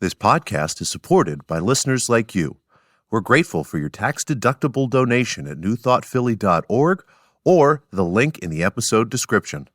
This podcast is supported by listeners like you. We're grateful for your tax-deductible donation at newthoughtphilly.org or the link in the episode description.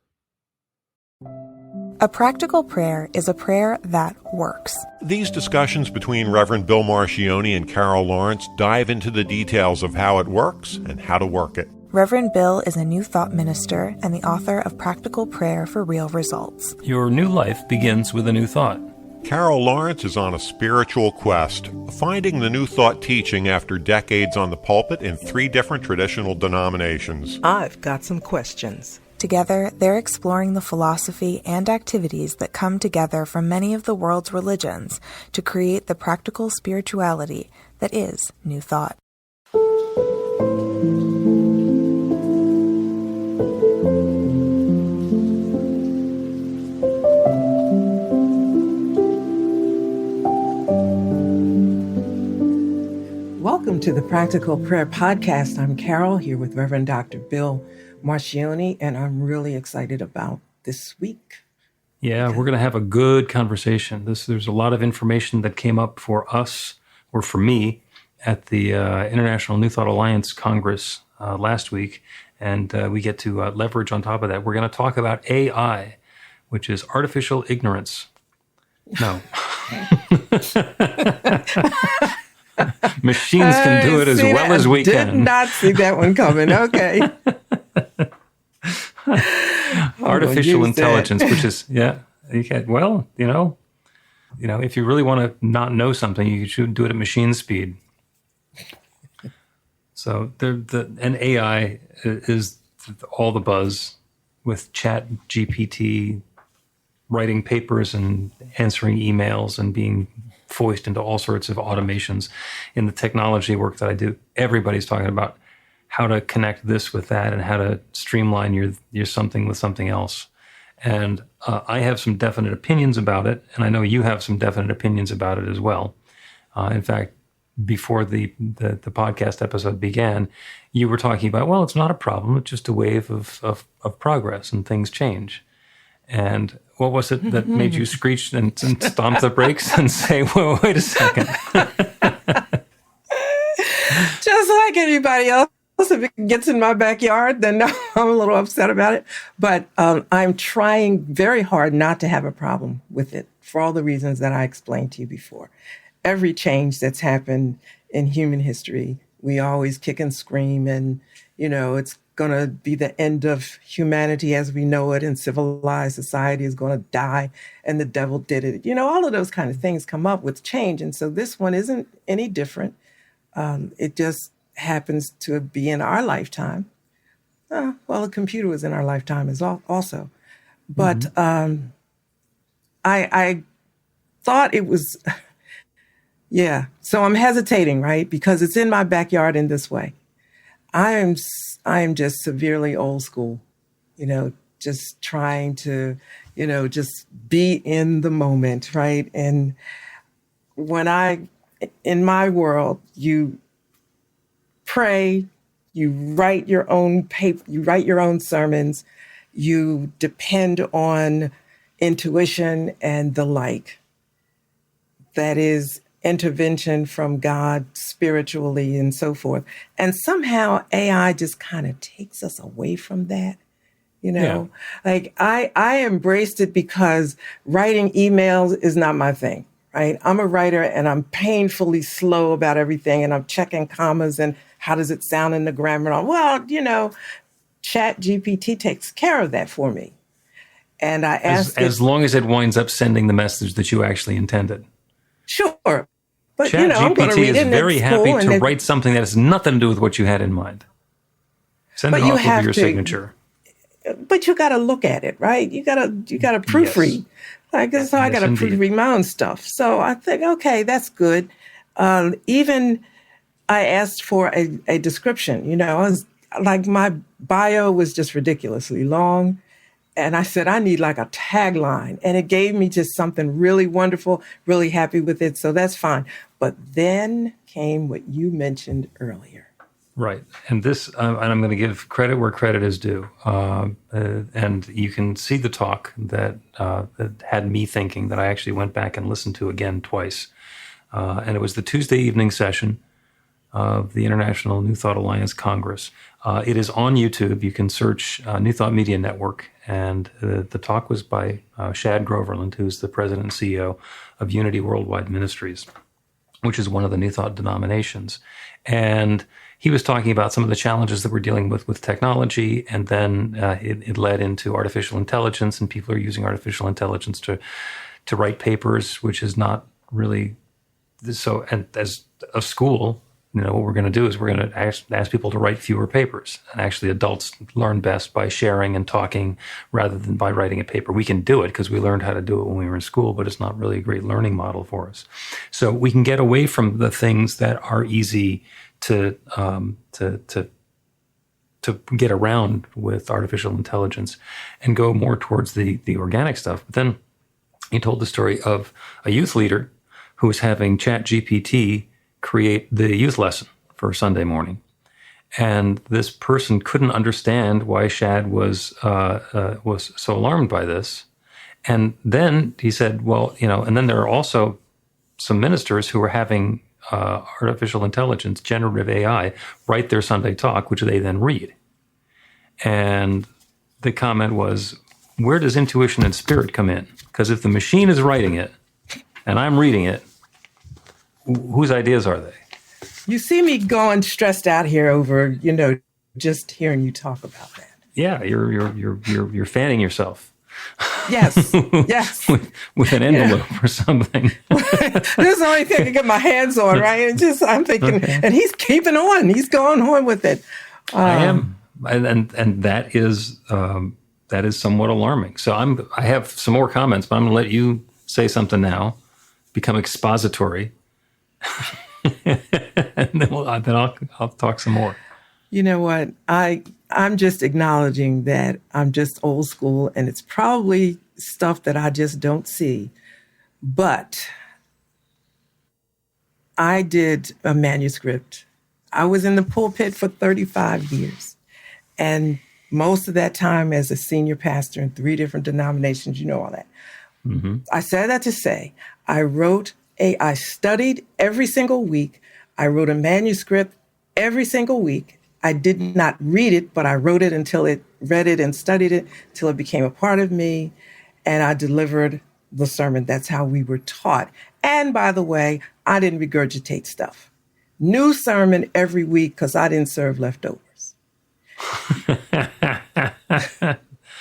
A practical prayer is a prayer that works. These discussions between Reverend Bill Marchioni and Carol Lawrence dive into the details of how it works and how to work it. Reverend Bill is a New Thought minister and the author of Practical Prayer for Real Results. Your new life begins with a new thought. Carol Lawrence is on a spiritual quest, finding the New Thought teaching after decades on the pulpit in 3 different traditional denominations. I've got some questions. Together, they're exploring the philosophy and activities that come together from many of the world's religions to create the practical spirituality that is New Thought. Welcome to the Practical Prayer Podcast. I'm Carol, here with Reverend Dr. Bill Marchioni, and I'm really excited about this week. Yeah, we're going to have a good conversation. There's a lot of information that came up for us, or for me, at the International New Thought Alliance Congress last week, and we get to leverage on top of that. We're going to talk about AI, which is artificial ignorance. No. Machines can do it as well as we can. Did not see that one coming. Okay. Artificial intelligence, which is, yeah, you can, well, you know, if you really want to not know something, you should do it at machine speed. So and AI is all the buzz with Chat GPT, writing papers and answering emails and being foist into all sorts of automations in the technology work that I do. Everybody's talking about how to connect this with that and how to streamline your something with something else. And I have some definite opinions about it, and I know you have some definite opinions about it as well. In fact, before the podcast episode began, you were talking about, well, it's not a problem, it's just a wave of progress and things change. And what was it that made you screech and stomp the brakes and say, well, wait a second? Just like anybody else, if it gets in my backyard, then I'm a little upset about it. But I'm trying very hard not to have a problem with it for all the reasons that I explained to you before. Every change that's happened in human history, we always kick and scream and, it's going to be the end of humanity as we know it, and civilized society is going to die, and the devil did it. All of those kind of things come up with change. And so this one isn't any different. It just happens to be in our lifetime. Well, a computer was in our lifetime as also. But I thought it was, yeah. So I'm hesitating, right? Because it's in my backyard in this way. I am just severely old school, just trying to, just be in the moment, right? And in my world, you pray, you write your own paper, you write your own sermons, you depend on intuition and the like. That is intervention from God spiritually and so forth. And somehow AI just kind of takes us away from that. Yeah. Like I embraced it because writing emails is not my thing, right? I'm a writer and I'm painfully slow about everything, and I'm checking commas and how does it sound in the grammar. Well, Chat GPT takes care of that for me. And I asked as long as it winds up sending the message that you actually intended. Sure. But, Chat I'm going to GPT read it is very happy to and write something that has nothing to do with what you had in mind. Send it off with your signature. But you got to look at it, right? You got to proofread. Yes. So I got to proofread my own stuff. So I think, okay, that's good. Even I asked for a description. I was like, my bio was just ridiculously long. And I said, I need like a tagline. And it gave me just something really wonderful, really happy with it. So that's fine. But then came what you mentioned earlier. Right. And this, and I'm going to give credit where credit is due. And you can see the talk that had me thinking, that I actually went back and listened to again twice. And it was the Tuesday evening session of the International New Thought Alliance Congress. It is on YouTube. You can search New Thought Media Network. And the talk was by Shad Groverland, who's the president and CEO of Unity Worldwide Ministries, which is one of the New Thought denominations. And he was talking about some of the challenges that we're dealing with technology, and then it led into artificial intelligence, and people are using artificial intelligence to write papers, which is not really so. And as a school, what we're going to do is we're going to ask people to write fewer papers. And actually, adults learn best by sharing and talking rather than by writing a paper. We can do it because we learned how to do it when we were in school, but it's not really a great learning model for us. So we can get away from the things that are easy to get around with artificial intelligence and go more towards the organic stuff. But then he told the story of a youth leader who was having ChatGPT create the youth lesson for Sunday morning. And this person couldn't understand why Shad was so alarmed by this. And then he said, well, and then there are also some ministers who are having artificial intelligence, generative AI, write their Sunday talk, which they then read. And the comment was, where does intuition and spirit come in? Because if the machine is writing it and I'm reading it, whose ideas are they? You see me going stressed out here over, just hearing you talk about that. Yeah, you're fanning yourself. Yes, yes. with an envelope or something. This is the only thing I can get my hands on, right? And I'm thinking, okay. And he's keeping on. He's going on with it. I am, and that is somewhat alarming. So I have some more comments, but I'm going to let you say something now. Become expository, and then I'll talk some more. You know what? I'm just acknowledging that I'm just old school, and it's probably stuff that I just don't see. But I did a manuscript. I was in the pulpit for 35 years. And most of that time as a senior pastor in 3 different denominations, all that. Mm-hmm. I said that to say, I studied every single week. I wrote a manuscript every single week. I did not read it, but I wrote it read it and studied it till it became a part of me. And I delivered the sermon. That's how we were taught. And by the way, I didn't regurgitate stuff. New sermon every week because I didn't serve leftovers.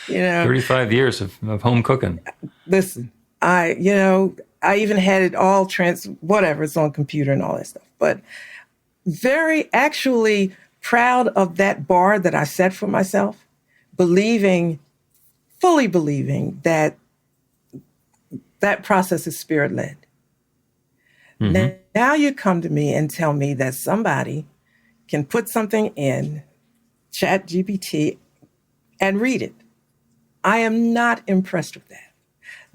35 years of home cooking. Listen, I even had it all it's on computer and all that stuff. But very actually proud of that bar that I set for myself, fully believing that process is spirit-led. Mm-hmm. Now you come to me and tell me that somebody can put something in ChatGPT and read it. I am not impressed with that.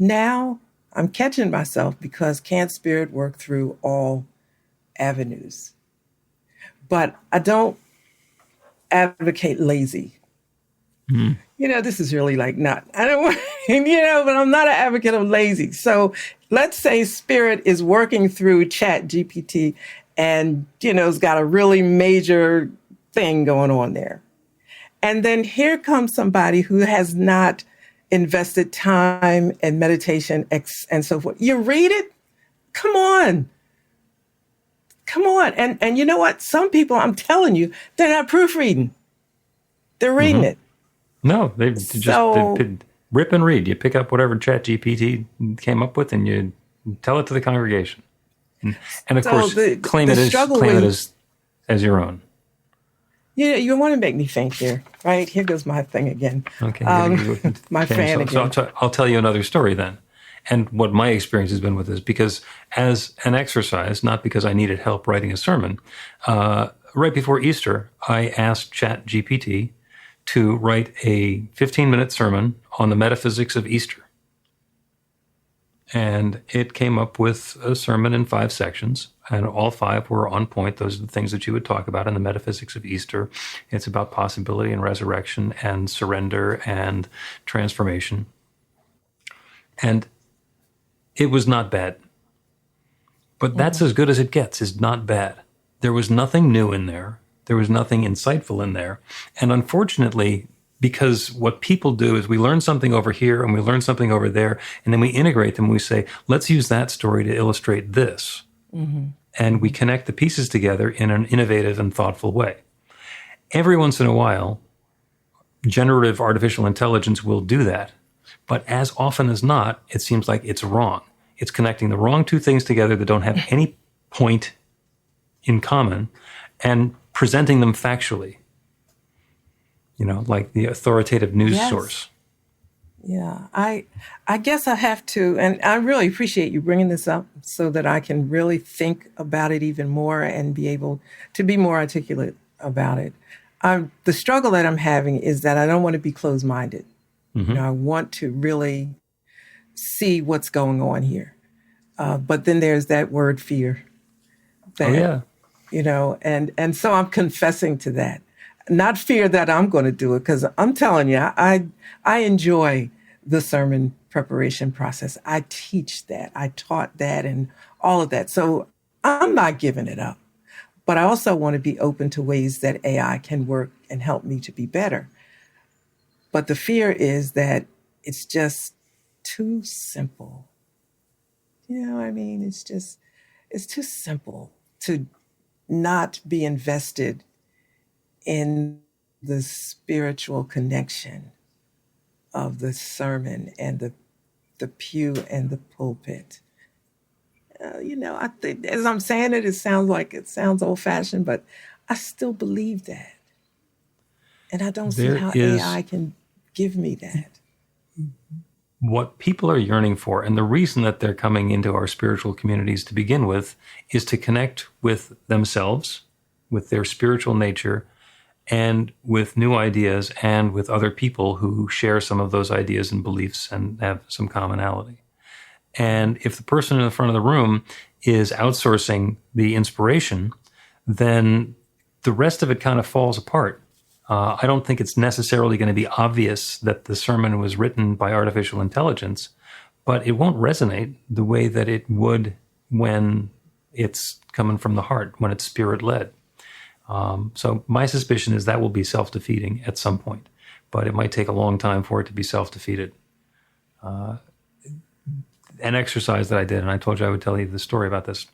Now I'm catching myself because can't spirit work through all avenues? But I don't advocate lazy. Mm-hmm. This is really I don't want, but I'm not an advocate of lazy. So let's say spirit is working through ChatGPT and, it's got a really major thing going on there. And then here comes somebody who has not invested time and meditation and so forth. You read it? Come on. And you know what? Some people, I'm telling you, they're not proofreading. They're reading it. No, they rip and read. You pick up whatever ChatGPT came up with and you tell it to the congregation. And of course, claim it as your own. You want to make me think here, right? Here goes my thing again. Okay. My fan again. So I'll tell you another story then. And what my experience has been with this, because as an exercise, not because I needed help writing a sermon, right before Easter, I asked ChatGPT to write a 15-minute sermon on the metaphysics of Easter. And it came up with a sermon in 5 sections, and all 5 were on point. Those are the things that you would talk about in the metaphysics of Easter. It's about possibility and resurrection and surrender and transformation. And it was not bad. But that's as good as it gets, is not bad. There was nothing new in there. There was nothing insightful in there. And unfortunately, because what people do is we learn something over here and we learn something over there, and then we integrate them. We say, let's use that story to illustrate this. And we connect the pieces together in an innovative and thoughtful way. Every once in a while, generative artificial intelligence will do that. But as often as not, it seems like it's wrong. It's connecting the wrong 2 things together that don't have any point in common and presenting them factually. Like the authoritative news source. Yeah, I guess I have to, and I really appreciate you bringing this up so that I can really think about it even more and be able to be more articulate about it. The struggle that I'm having is that I don't want to be closed-minded. I want to really see what's going on here. But then there's that word fear. And so I'm confessing to that. Not fear that I'm going to do it, because I'm telling you, I enjoy the sermon preparation process. I teach that. I taught that and all of that. So I'm not giving it up. But I also want to be open to ways that AI can work and help me to be better. But the fear is that it's just too simple. It's too simple to not be invested in the spiritual connection of the sermon and the pew and the pulpit. I think as I'm saying it sounds old-fashioned, but I still believe that. And I don't see how AI can give me that. What people are yearning for, and the reason that they're coming into our spiritual communities to begin with, is to connect with themselves, with their spiritual nature, and with new ideas, and with other people who share some of those ideas and beliefs and have some commonality. And if the person in the front of the room is outsourcing the inspiration, then the rest of it kind of falls apart. I don't think it's necessarily going to be obvious that the sermon was written by artificial intelligence, but it won't resonate the way that it would when it's coming from the heart, when it's spirit-led. So my suspicion is that will be self-defeating at some point, but it might take a long time for it to be self-defeated. An exercise that I did, and I told you I would tell you the story about this.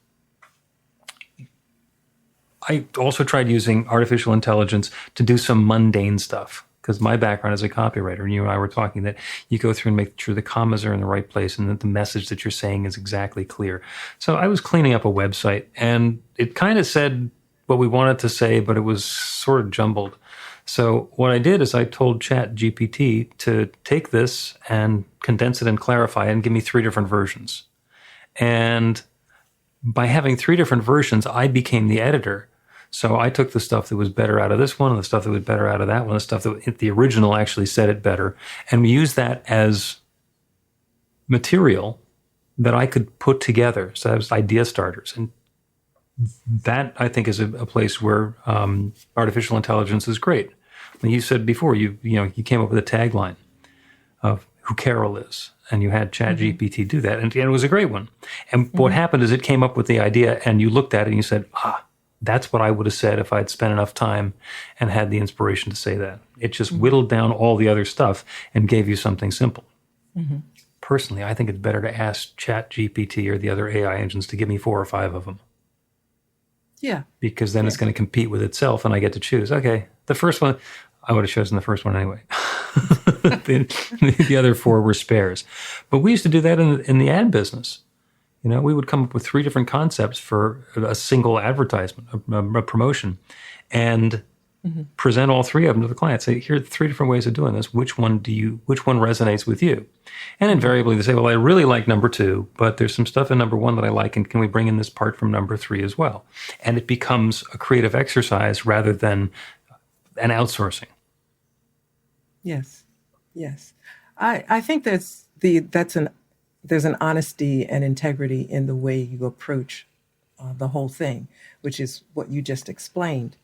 I also tried using artificial intelligence to do some mundane stuff, because my background is a copywriter, and you and I were talking that you go through and make sure the commas are in the right place and that the message that you're saying is exactly clear. So I was cleaning up a website, and it kind of said what we wanted to say, but it was sort of jumbled. So what I did is I told ChatGPT to take this and condense it and clarify it and give me 3 different versions. And by having 3 different versions, I became the editor. So I took the stuff that was better out of this one and the stuff that was better out of that one, the stuff that the original actually said it better. And we used that as material that I could put together. So that was idea starters. And that, I think, is a place where artificial intelligence is great. I mean, you said before, you came up with a tagline of who Carol is, and you had ChatGPT do that, and it was a great one. And what happened is it came up with the idea, and you looked at it and you said, that's what I would have said if I'd spent enough time and had the inspiration to say that. It just whittled down all the other stuff and gave you something simple. Personally, I think it's better to ask ChatGPT or the other AI engines to give me 4 or 5 of them. Yeah. Because then it's going to compete with itself, and I get to choose. Okay, the first one, I would have chosen the first one anyway. The other 4 were spares. But we used to do that in the ad business. We would come up with 3 different concepts for a single advertisement, a promotion, and present all 3 of them to the client. Say, here are 3 different ways of doing this. Which one resonates with you? And invariably they say, well, I really like number 2, but there's some stuff in number 1 that I like, and can we bring in this part from number 3 as well? And it becomes a creative exercise rather than an outsourcing. Yes. I think that's there's an honesty and integrity in the way you approach the whole thing, which is what you just explained.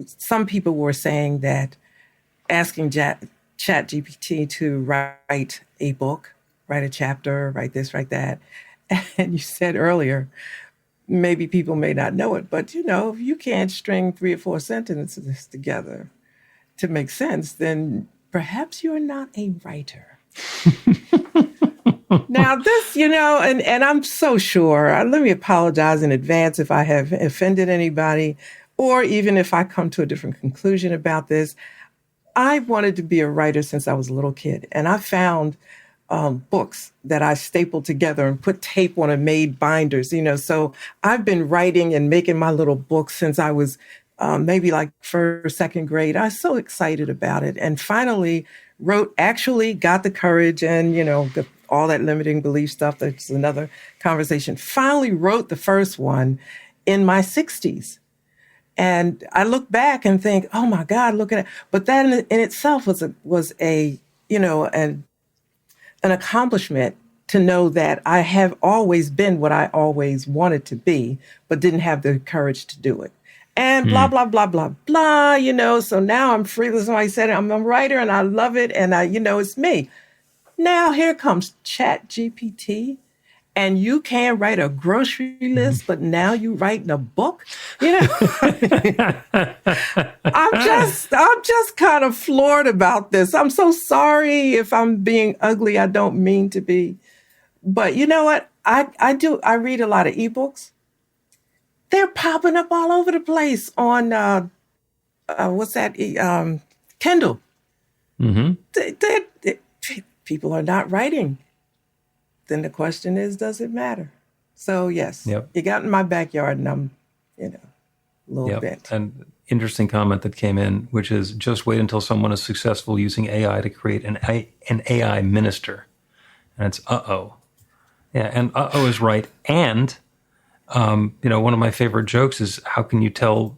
Some people were saying that asking ChatGPT to write a book, write a chapter, write this, write that. And you said earlier, maybe people may not know it, but if you can't string 3 or 4 sentences together to make sense, then perhaps you're not a writer. Now this, and I'm so sure, let me apologize in advance if I have offended anybody, or even if I come to a different conclusion about this. I wanted to be a writer since I was a little kid, and I found books that I stapled together and put tape on and made binders, so I've been writing and making my little books since I was maybe like first, second grade. I was so excited about it. And finally got the courage and, all that limiting belief stuff. That's another conversation. Finally wrote the first one in my 60s. And I look back and think, oh my God, look at it. But that in itself was an accomplishment to know that I have always been what I always wanted to be, but didn't have the courage to do it. And blah, blah, blah, blah, blah, so now I'm free. Somebody said I'm a writer and I love it. And it's me. Now here comes ChatGPT, and you can write a grocery list, but now you writing a book. I'm just kind of floored about this. I'm so sorry if I'm being ugly. I don't mean to be, but you know what? I read a lot of ebooks. They're popping up all over the place on Kindle. Mm-hmm. People are not writing. Then the question is, does it matter? So yes, You got in my backyard, and I'm, a little bit. And interesting comment that came in, which is just wait until someone is successful using AI to create an AI minister, and it's uh-oh. Yeah, and uh-oh is right. And one of my favorite jokes is, how can you tell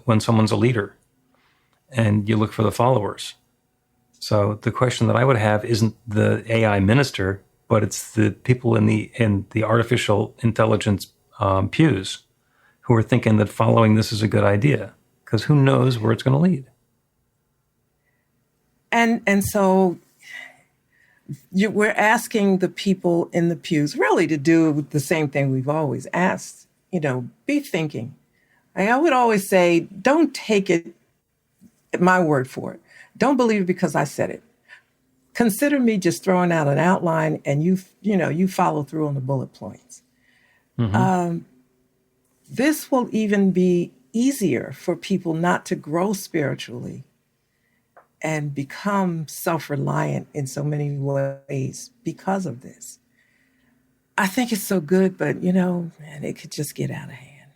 when someone's a leader? And you look for the followers. So the question that I would have isn't the AI minister, but it's the people in the artificial intelligence pews who are thinking that following this is a good idea, because who knows where it's going to lead. And so we're asking the people in the pews really to do the same thing we've always asked, be thinking. I would always say, don't take it, my word for it. Don't believe it because I said it. Consider me just throwing out an outline, and you follow through on the bullet points. Mm-hmm. This will even be easier for people not to grow spiritually and become self-reliant in so many ways because of this. I think it's so good, but man, it could just get out of hand.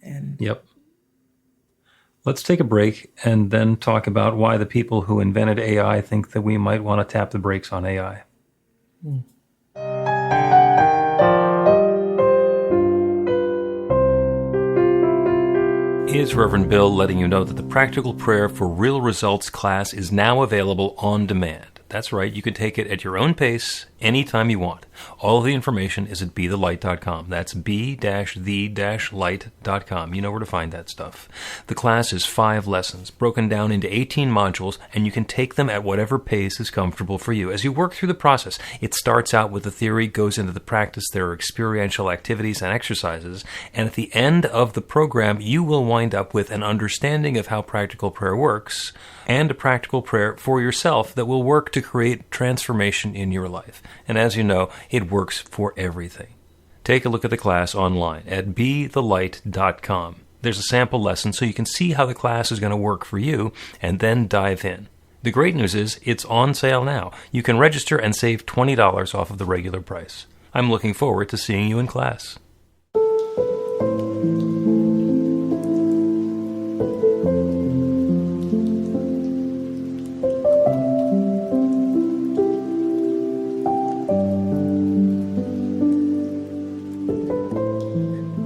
And yep. Let's take a break and then talk about why the people who invented AI think that we might want to tap the brakes on AI. Here's Reverend Bill letting you know that the Practical Prayer for Real Results class is now available on demand. That's right, you can take it at your own pace, anytime you want. All of the information is at bethelight.com. That's b-the-light.com. You know where to find that stuff. The class is 5 lessons, broken down into 18 modules, and you can take them at whatever pace is comfortable for you. As you work through the process, it starts out with the theory, goes into the practice, there are experiential activities and exercises, and at the end of the program, you will wind up with an understanding of how practical prayer works, and a practical prayer for yourself that will work to create transformation in your life. And as you know, it works for everything. Take a look at the class online at bethelight.com. There's a sample lesson so you can see how the class is going to work for you, and then dive in. The great news is it's on sale now. You can register and save $20 off of the regular price. I'm looking forward to seeing you in class.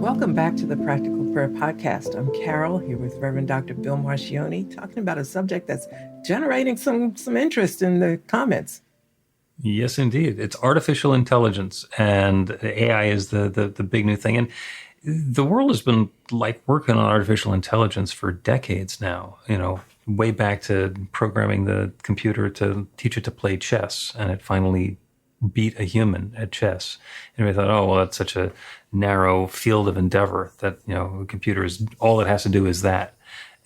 Welcome back to the Practical Prayer Podcast. I'm Carol, here with Reverend Dr. Bill Marcioni, talking about a subject that's generating some interest in the comments. Yes, indeed. It's artificial intelligence, and AI is the big new thing. And the world has been like working on artificial intelligence for decades now, way back to programming the computer to teach it to play chess, and it finally beat a human at chess. And we thought, oh, well, that's such a narrow field of endeavor that, a computer is, all it has to do is that.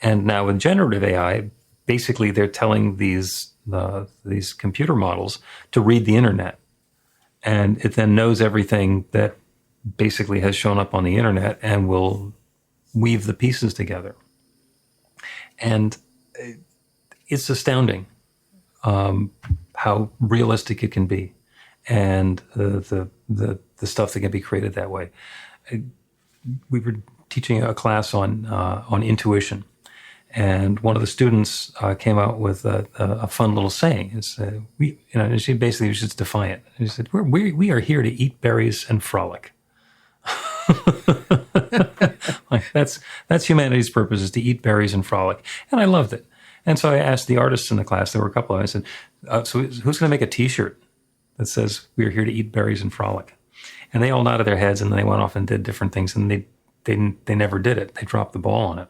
And now with generative AI, basically they're telling these computer models to read the internet. And it then knows everything that basically has shown up on the internet and will weave the pieces together. And it's astounding how realistic it can be, and the stuff that can be created that way. We were teaching a class on intuition, and one of the students came out with a fun little saying. It's she basically was just defiant. She said, "We are here to eat berries and frolic." Like that's humanity's purpose, is to eat berries and frolic. And I loved it. And so I asked the artists in the class, there were a couple of them, I said, so who's going to make a T-shirt that says, "We are here to eat berries and frolic"? And they all nodded their heads, and then they went off and did different things, and they never did it. They dropped the ball on it.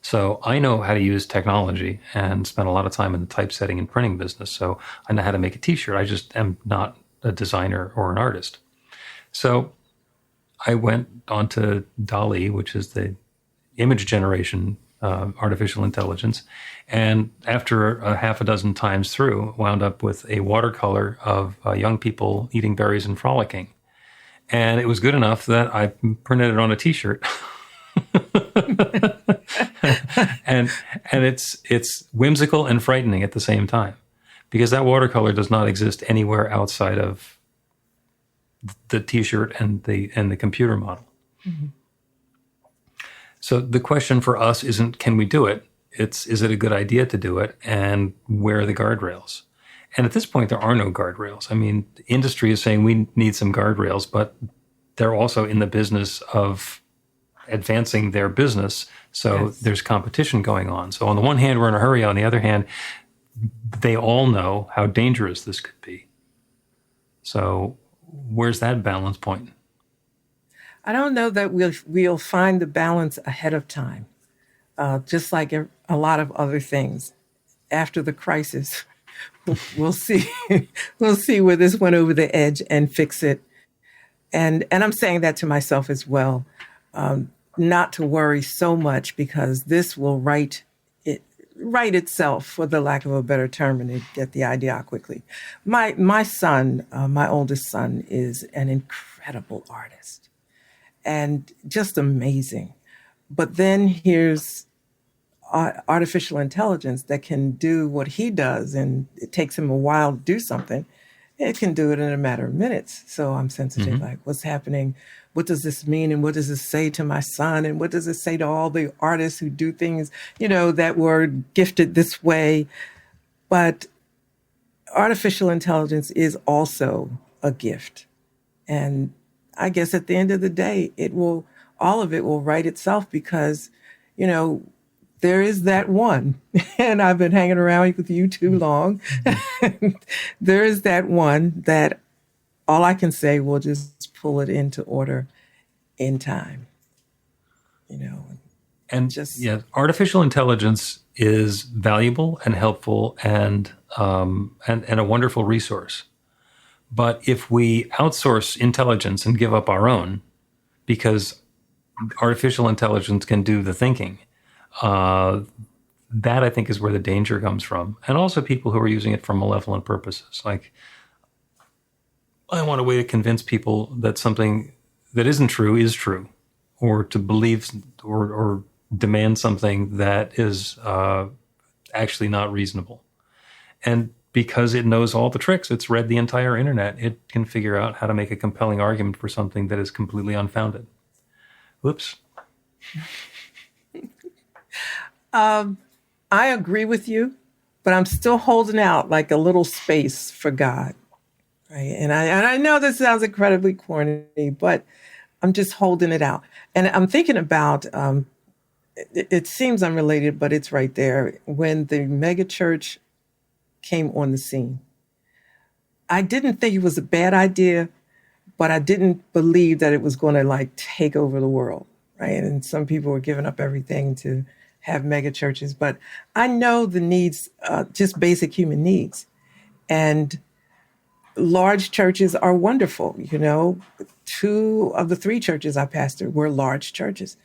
So I know how to use technology and spent a lot of time in the typesetting and printing business. So I know how to make a T-shirt. I just am not a designer or an artist. So I went onto DALL-E, which is the image generation artificial intelligence, and after a half a dozen times through, wound up with a watercolor of young people eating berries and frolicking. And it was good enough that I printed it on a T-shirt. and it's whimsical and frightening at the same time, because that watercolor does not exist anywhere outside of the T-shirt and the computer model. Mm-hmm. So the question for us isn't, can we do it? It's, is it a good idea to do it? And where are the guardrails? And at this point, there are no guardrails. I mean, the industry is saying we need some guardrails, but they're also in the business of advancing their business. So yes, there's competition going on. So on the one hand, we're in a hurry. On the other hand, they all know how dangerous this could be. So where's that balance point? I don't know that we'll find the balance ahead of time. Just like a lot of other things. After the crisis, we'll see. We'll see where this went over the edge and fix it. And I'm saying that to myself as well. Not to worry so much, because this will right itself, for the lack of a better term, and to get the idea out quickly. My son, my oldest son, is an incredible artist and just amazing. But then here's artificial intelligence that can do what he does, and it takes him a while to do something. It can do it in a matter of minutes. So I'm sensitive, mm-hmm. like, what's happening? What does this mean? And what does this say to my son? And what does it say to all the artists who do things, that were gifted this way? But artificial intelligence is also a gift. And I guess at the end of the day, all of it will right itself, because, there is that one, and I've been hanging around with you too long. There is that one that all I can say, will just pull it into order in time, And just, yeah, artificial intelligence is valuable and helpful and a wonderful resource. But if we outsource intelligence and give up our own, because artificial intelligence can do the thinking, that I think is where the danger comes from. And also people who are using it for malevolent purposes. Like, I want a way to convince people that something that isn't true is true, or to believe or demand something that is actually not reasonable. And because it knows all the tricks, it's read the entire internet, it can figure out how to make a compelling argument for something that is completely unfounded. Whoops. I agree with you, but I'm still holding out like a little space for God. Right. And I know this sounds incredibly corny, but I'm just holding it out. And I'm thinking about, it seems unrelated, but it's right there. When the mega church came on the scene, I didn't think it was a bad idea, but I didn't believe that it was going to like take over the world, right? And some people were giving up everything to have mega churches, but I know the needs, just basic human needs. And large churches are wonderful. 2 of the 3 churches I pastored were large churches.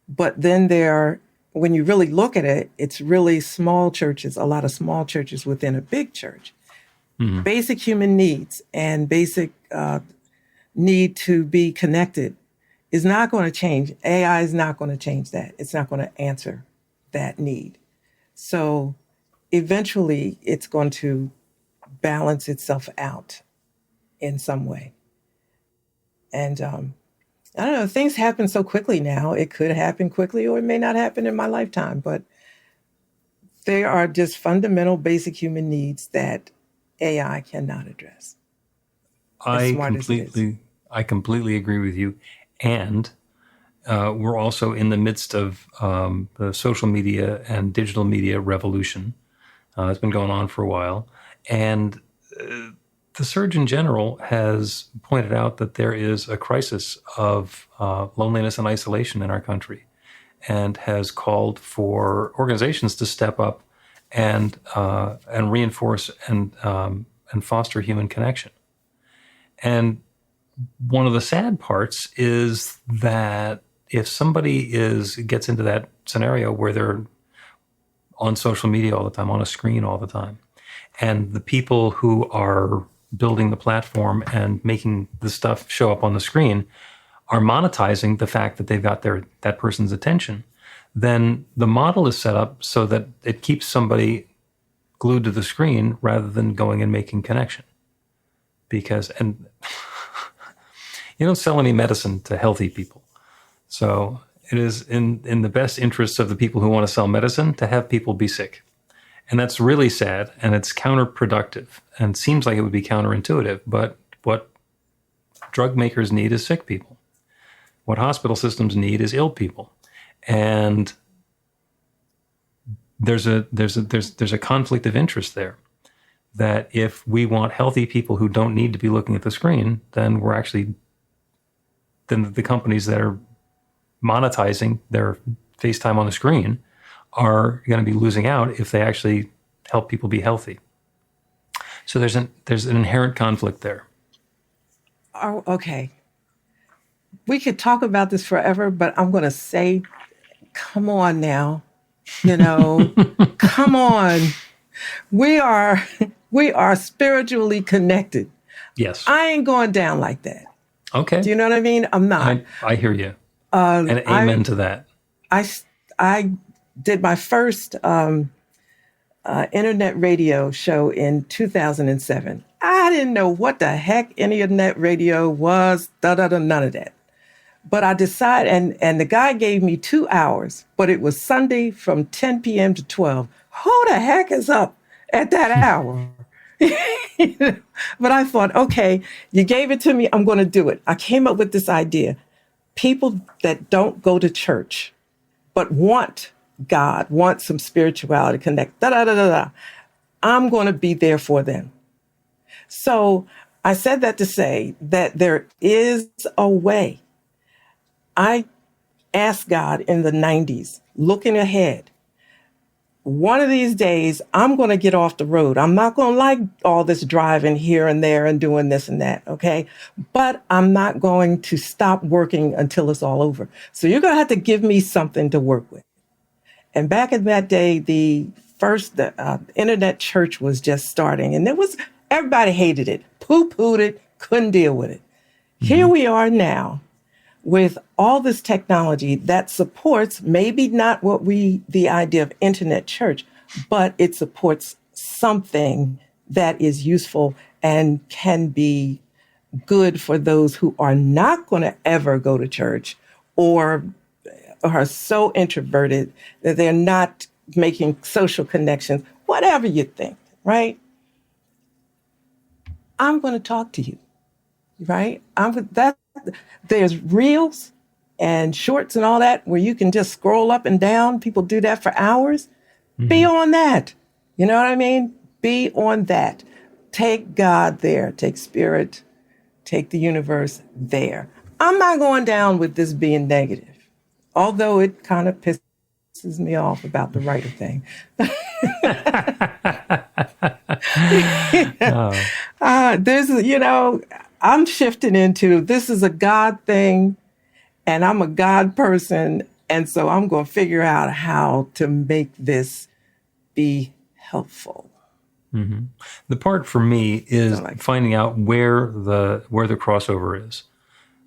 But then when you really look at it, it's really small churches, a lot of small churches within a big church. Mm-hmm. Basic human needs and basic need to be connected is not going to change. AI is not going to change that. It's not going to answer that need. So eventually it's going to balance itself out in some way. And I don't know, things happen so quickly now. It could happen quickly or it may not happen in my lifetime, but there are just fundamental basic human needs that AI cannot address. I completely agree with you. And we're also in the midst of the social media and digital media revolution. It's been going on for a while. And the Surgeon General has pointed out that there is a crisis of loneliness and isolation in our country, and has called for organizations to step up and reinforce and foster human connection. And one of the sad parts is that if somebody gets into that scenario where they're on social media all the time, on a screen all the time, and the people who are building the platform and making the stuff show up on the screen are monetizing the fact that they've got that person's attention, then the model is set up so that it keeps somebody glued to the screen rather than going and making connection. And you don't sell any medicine to healthy people. So it is in the best interests of the people who want to sell medicine to have people be sick. And that's really sad, and it's counterproductive, and seems like it would be counterintuitive. But what drug makers need is sick people. What hospital systems need is ill people. And there's a conflict of interest there. That if we want healthy people who don't need to be looking at the screen, then the companies that are monetizing their face time on the screen are going to be losing out if they actually help people be healthy. So there's an inherent conflict there. Oh, okay. We could talk about this forever, but I'm going to say, come on now, come on. We are spiritually connected. Yes. I ain't going down like that. Okay. Do you know what I mean? I'm not. I hear you. And amen to that. I did my first internet radio show in 2007. I didn't know what the heck internet radio was, none of that. But I decided, and the guy gave me 2 hours, but it was Sunday from 10 p.m. to 12. Who the heck is up at that hour? But I thought, okay, you gave it to me, I'm going to do it. I came up with this idea. People that don't go to church, but want God, want some spirituality, connect, I'm going to be there for them. So I said that to say that there is a way. I asked God in the 90s, looking ahead, one of these days, I'm going to get off the road. I'm not going to like all this driving here and there and doing this and that, okay? But I'm not going to stop working until it's all over. So you're going to have to give me something to work with. And back in that day, the internet church was just starting. And everybody hated it, poo-pooed it, couldn't deal with it. Mm-hmm. Here we are now with all this technology that supports maybe not the idea of internet church, but it supports something that is useful and can be good for those who are not going to ever go to church or are so introverted that they're not making social connections, whatever you think, right? I'm going to talk to you, right? There's reels and shorts and all that where you can just scroll up and down. People do that for hours. Mm-hmm. Be on that. You know what I mean? Be on that. take God there, take spirit, take the universe there. I'm not going down with this being negative, although it kind of pisses me off about the writer thing. I'm shifting into this is a God thing, and I'm a God person, and so I'm going to figure out how to make this be helpful. Mm-hmm. The part for me is finding out where the crossover is,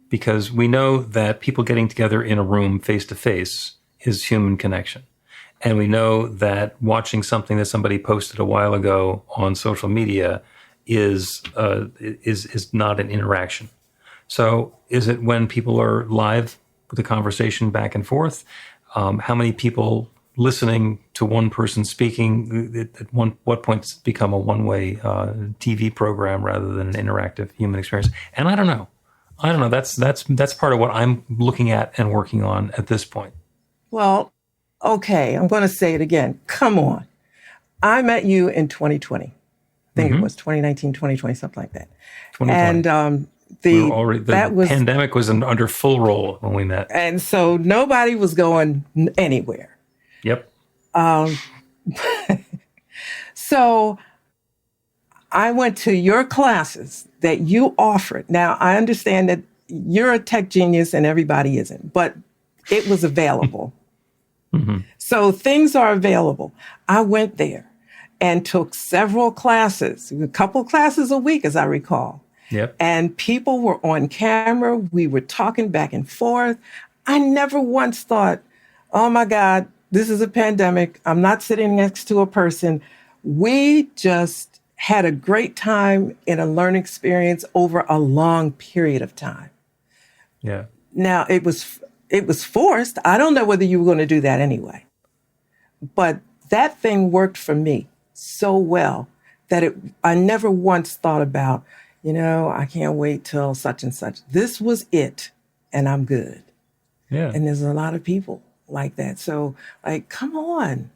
because we know that people getting together in a room face to face is human connection, and we know that watching something that somebody posted a while ago on social media is not an interaction. So, is it when people are live with a conversation back and forth? How many people listening to one person speaking at what point does it become a one-way TV program rather than an interactive human experience? And I don't know. That's part of what I'm looking at and working on at this point. Well, okay, I'm going to say it again. Come on. I met you in 2020. I think it was 2019, 2020, something like that. 2020. And the pandemic was under full roll when we met. And so nobody was going anywhere. Yep. So I went to your classes that you offered. Now, I understand that you're a tech genius and everybody isn't, but it was available. Mm-hmm. So things are available. I went there and took several classes, a couple classes a week, as I recall. Yep. And people were on camera. We were talking back and forth. I never once thought, oh my God, this is a pandemic. I'm not sitting next to a person. We just had a great time in a learning experience over a long period of time. Yeah. Now, it was forced. I don't know whether you were going to do that anyway. But that thing worked for me so well that I never once thought about, I can't wait till such and such. This was it, and I'm good. Yeah. And there's a lot of people like that. So, come on.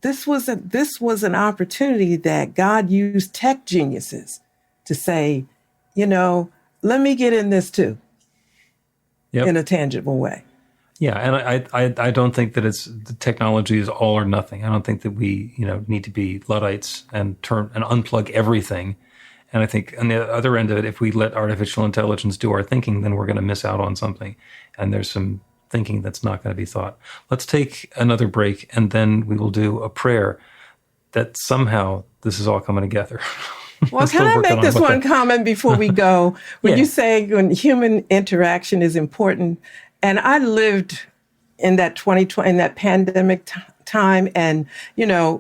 This was an opportunity that God used tech geniuses to say, let me get in this too. Yep. In a tangible way. Yeah, and I don't think that the technology is all or nothing. I don't think that we need to be Luddites and unplug everything. And I think on the other end of it, if we let artificial intelligence do our thinking, then we're going to miss out on something. And there's some thinking that's not going to be thought. Let's take another break, and then we will do a prayer that somehow this is all coming together. Well, can I make this one comment before we go? When you say when human interaction is important, and I lived in that 2020, in that pandemic time, and,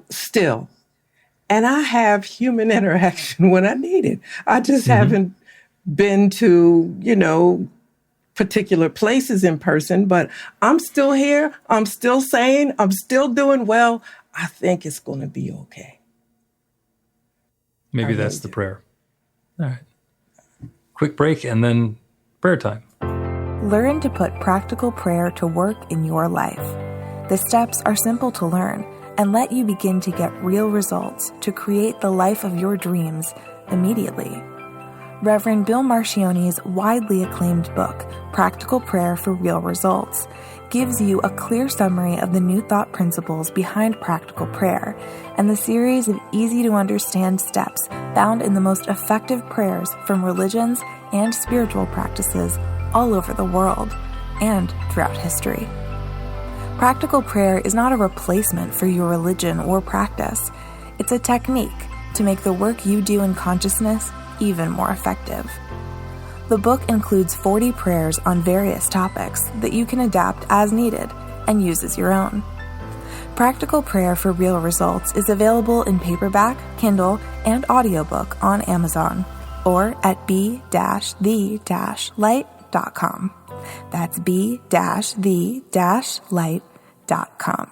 still. And I have human interaction when I need it. I just haven't been to, particular places in person, but I'm still here. I'm still sane. I'm still doing well. I think it's going to be okay. Maybe that's the prayer. All right. Quick break and then prayer time. Learn to put practical prayer to work in your life. The steps are simple to learn and let you begin to get real results to create the life of your dreams immediately. Reverend Bill Marchione's widely acclaimed book, Practical Prayer for Real Results, gives you a clear summary of the New Thought principles behind practical prayer and the series of easy-to-understand steps found in the most effective prayers from religions and spiritual practices all over the world and throughout history. Practical prayer is not a replacement for your religion or practice. It's a technique to make the work you do in consciousness even more effective. The book includes 40 prayers on various topics that you can adapt as needed and use as your own. Practical Prayer for Real Results is available in paperback, Kindle, and audiobook on Amazon or at b-the-light.com. That's b-the-light.com.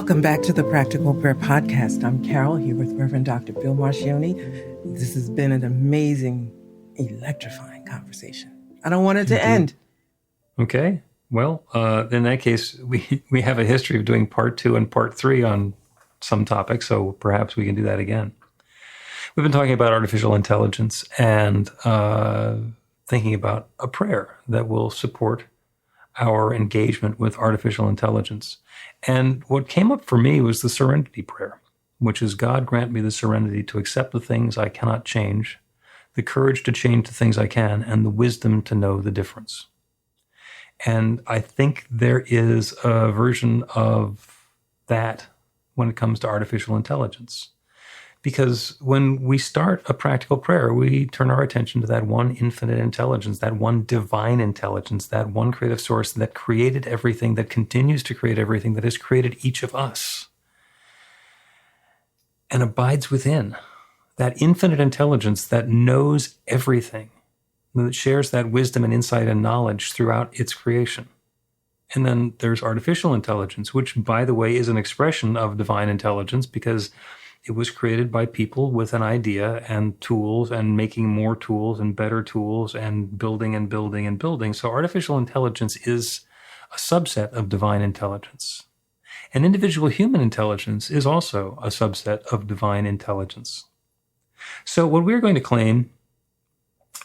Welcome back to the Practical Prayer Podcast. I'm Carol, here with Reverend Dr. Bill Marcioni. This has been an amazing, electrifying conversation. I don't want it to end. Okay. Well, in that case, we have a history of doing part 2 and part 3 on some topics, so perhaps we can do that again. We've been talking about artificial intelligence and thinking about a prayer that will support our engagement with artificial intelligence. And what came up for me was the serenity prayer, which is, God, grant me the serenity to accept the things I cannot change, the courage to change the things I can, and the wisdom to know the difference. And I think there is a version of that when it comes to artificial intelligence. Because when we start a practical prayer, we turn our attention to that one infinite intelligence, that one divine intelligence, that one creative source that created everything, that continues to create everything, that has created each of us and abides within. That infinite intelligence that knows everything, that shares that wisdom and insight and knowledge throughout its creation. And then there's artificial intelligence, which, by the way, is an expression of divine intelligence because it was created by people with an idea and tools and making more tools and better tools and building and building and building. So artificial intelligence is a subset of divine intelligence. And individual human intelligence is also a subset of divine intelligence. So what we're going to claim,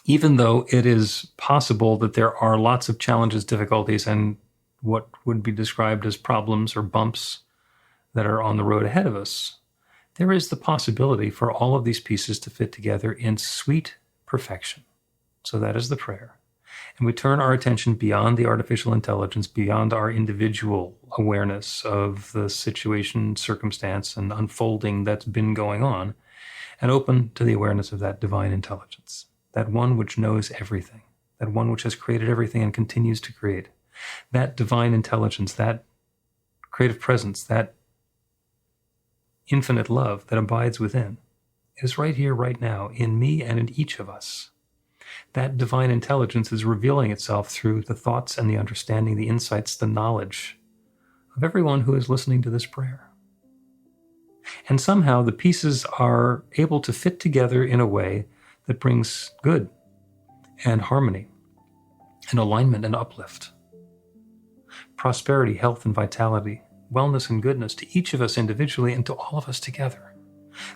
even though it is possible that there are lots of challenges, difficulties, and what would be described as problems or bumps that are on the road ahead of us, there is the possibility for all of these pieces to fit together in sweet perfection. So that is the prayer. And we turn our attention beyond the artificial intelligence, beyond our individual awareness of the situation, circumstance, and unfolding that's been going on, and open to the awareness of that divine intelligence, that one which knows everything, that one which has created everything and continues to create. That divine intelligence, that creative presence, that infinite love that abides within is right here, right now, in me and in each of us. That divine intelligence is revealing itself through the thoughts and the understanding, the insights, the knowledge of everyone who is listening to this prayer. And somehow the pieces are able to fit together in a way that brings good and harmony and alignment and uplift, prosperity, health, and vitality, wellness and goodness to each of us individually and to all of us together.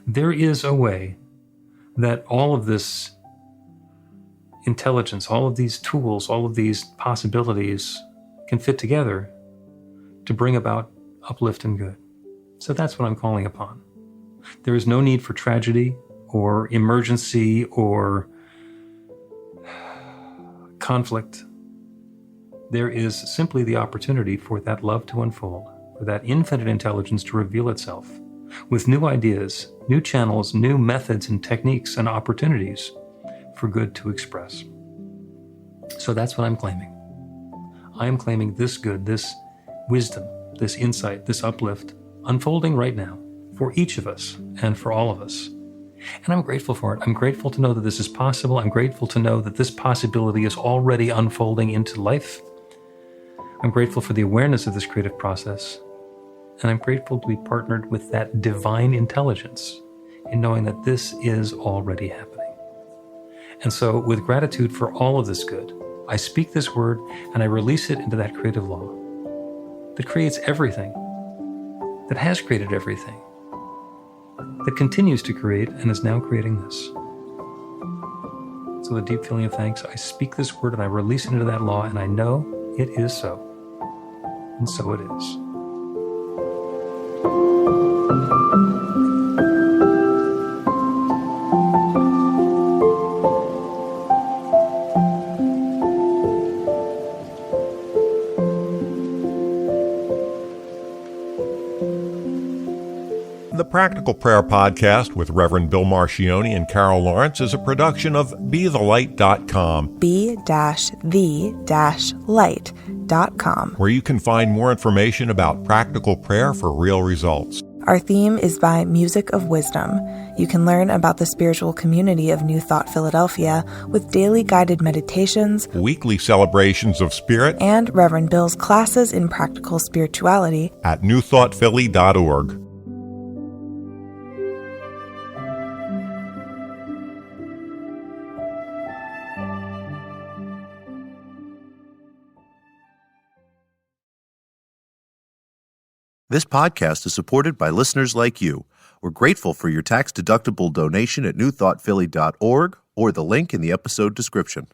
There is a way that all of this intelligence, all of these tools, all of these possibilities can fit together to bring about uplift and good. So that's what I'm calling upon. There is no need for tragedy or emergency or conflict. There is simply the opportunity for that love to unfold, for that infinite intelligence to reveal itself with new ideas, new channels, new methods and techniques and opportunities for good to express. So that's what I'm claiming. I am claiming this good, this wisdom, this insight, this uplift unfolding right now for each of us and for all of us. And I'm grateful for it. I'm grateful to know that this is possible. I'm grateful to know that this possibility is already unfolding into life. I'm grateful for the awareness of this creative process. And I'm grateful to be partnered with that divine intelligence in knowing that this is already happening. And so with gratitude for all of this good, I speak this word and I release it into that creative law that creates everything, that has created everything, that continues to create and is now creating this. So with a deep feeling of thanks, I speak this word and I release it into that law, and I know it is so. And so it is. The Practical Prayer Podcast with Reverend Bill Marcioni and Carol Lawrence is a production of BeTheLight.com. be-the-light.com. where you can find more information about practical prayer for real results. Our theme is by Music of Wisdom. You can learn about the spiritual community of New Thought Philadelphia with daily guided meditations, weekly celebrations of spirit, and Reverend Bill's classes in practical spirituality at newthoughtphilly.org. This podcast is supported by listeners like you. We're grateful for your tax-deductible donation at newthoughtphilly.org or the link in the episode description.